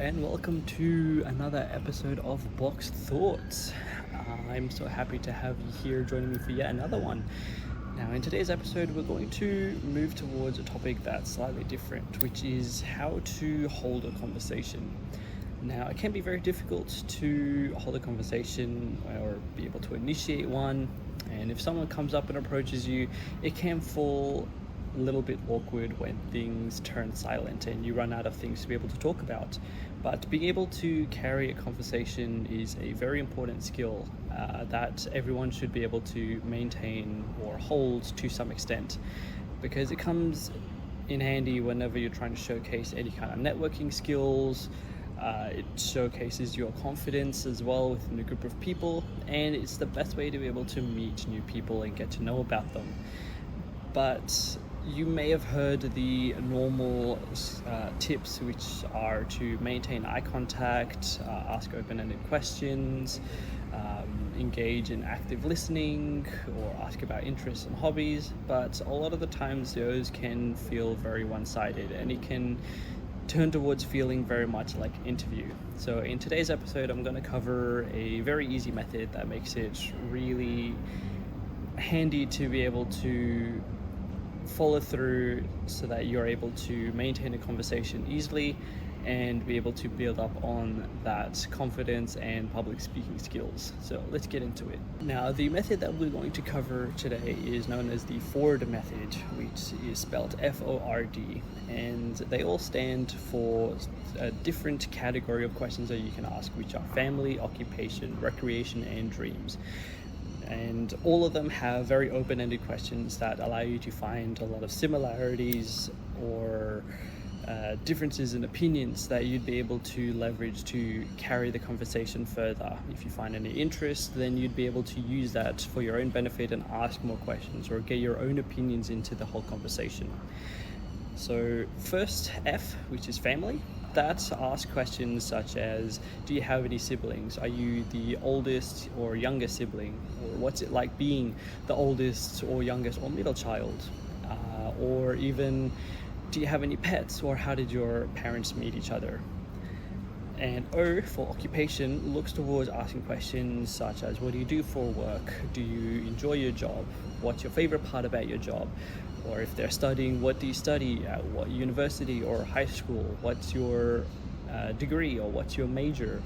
and welcome to another episode of Boxed Thoughts. I'm so happy to have you here joining me for yet another one. Now, in today's episode, we're going to move towards a topic that's slightly different, which is how to hold a conversation. Now, it can be very difficult to hold a conversation or be able to initiate one, and if someone comes up and approaches you, it can fall a little bit awkward when things turn silent and you run out of things to be able to talk about. But being able to carry a conversation is a very important skill that everyone should be able to maintain or hold to some extent, because it comes in handy whenever you're trying to showcase any kind of networking skills. It showcases your confidence as well within a group of people, and it's the best way to be able to meet new people and get to know about them. But you may have heard the normal tips, which are to maintain eye contact, ask open-ended questions, engage in active listening, or ask about interests and hobbies. But a lot of the times those can feel very one-sided, and it can turn towards feeling very much like an interview. So in today's episode, I'm going to cover a very easy method that makes it really handy to be able to follow through so that you're able to maintain a conversation easily and be able to build up on that confidence and public speaking skills. So let's get into it. Now, the method that we're going to cover today is known as the Ford method, which is spelled F-O-R-D, and they all stand for a different category of questions that you can ask, which are family, occupation, recreation, and dreams. And all of them have very open-ended questions that allow you to find a lot of similarities or differences in opinions that you'd be able to leverage to carry the conversation further. If you find any interest, then you'd be able to use that for your own benefit and ask more questions or get your own opinions into the whole conversation. So first, F, which is family. That asks questions such as, do you have any siblings? Are you the oldest or youngest sibling? Or what's it like being the oldest or youngest or middle child? Or even, do you have any pets, or how did your parents meet each other? And O, for occupation, looks towards asking questions such as, what do you do for work? Do you enjoy your job? What's your favorite part about your job? Or if they're studying, what do you study at what university or high school? What's your degree, or what's your major?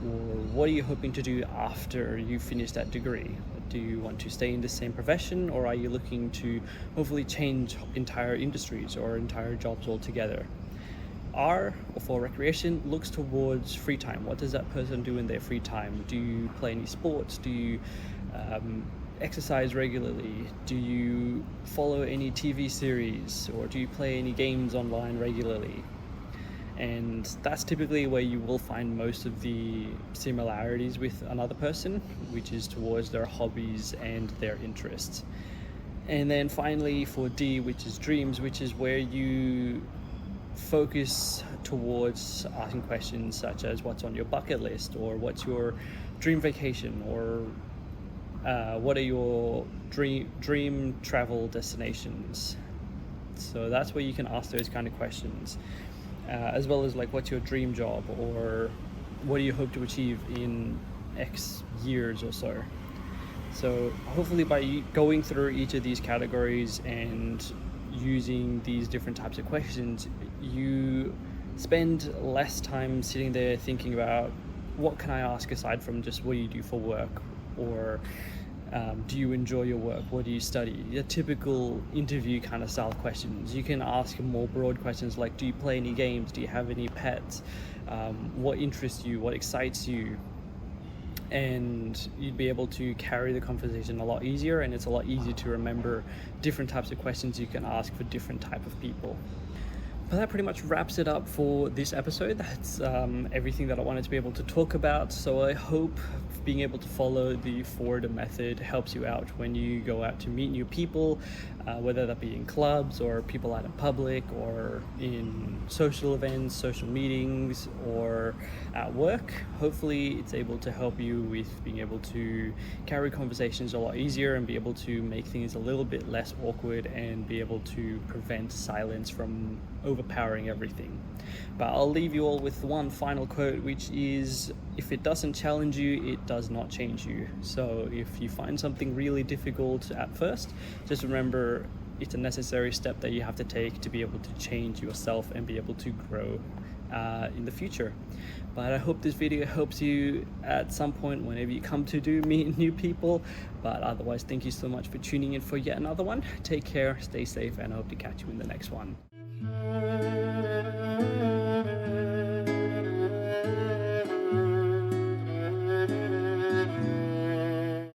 Or what are you hoping to do after you finish that degree? Do you want to stay in the same profession, or are you looking to hopefully change entire industries or entire jobs altogether? R, for recreation, looks towards free time. What does that person do in their free time? Do you play any sports? Do you exercise regularly? Do you follow any TV series, or do you play any games online regularly? And that's typically where you will find most of the similarities with another person, which is towards their hobbies and their interests. And then finally for D, which is dreams, which is where you focus towards asking questions such as, what's on your bucket list, or what's your dream vacation, or what are your dream travel destinations? So that's where you can ask those kind of questions, as well as like, what's your dream job, or what do you hope to achieve in X years or so. So hopefully by going through each of these categories and using these different types of questions, you spend less time sitting there thinking about, what can I ask aside from just, what do you do for work, or do you enjoy your work, what do you study? The typical interview kind of style questions. You can ask more broad questions like, do you play any games, do you have any pets, what interests you, what excites you? And you'd be able to carry the conversation a lot easier, and it's a lot easier to remember different types of questions you can ask for different type of people. But that pretty much wraps it up for this episode. That's everything that I wanted to be able to talk about. So I hope being able to follow the Ford method helps you out when you go out to meet new people, whether that be in clubs or people out in public, or in social events, social meetings, or at work. Hopefully it's able to help you with being able to carry conversations a lot easier and be able to make things a little bit less awkward and be able to prevent silence from over overpowering everything. But I'll leave you all with one final quote, which is, if it doesn't challenge you, it does not change you. So if you find something really difficult at first, just remember it's a necessary step that you have to take to be able to change yourself and be able to grow in the future. But I hope this video helps you at some point whenever you come to do meet new people. But otherwise, thank you so much for tuning in for yet another one. Take care, stay safe, and I hope to catch you in the next one.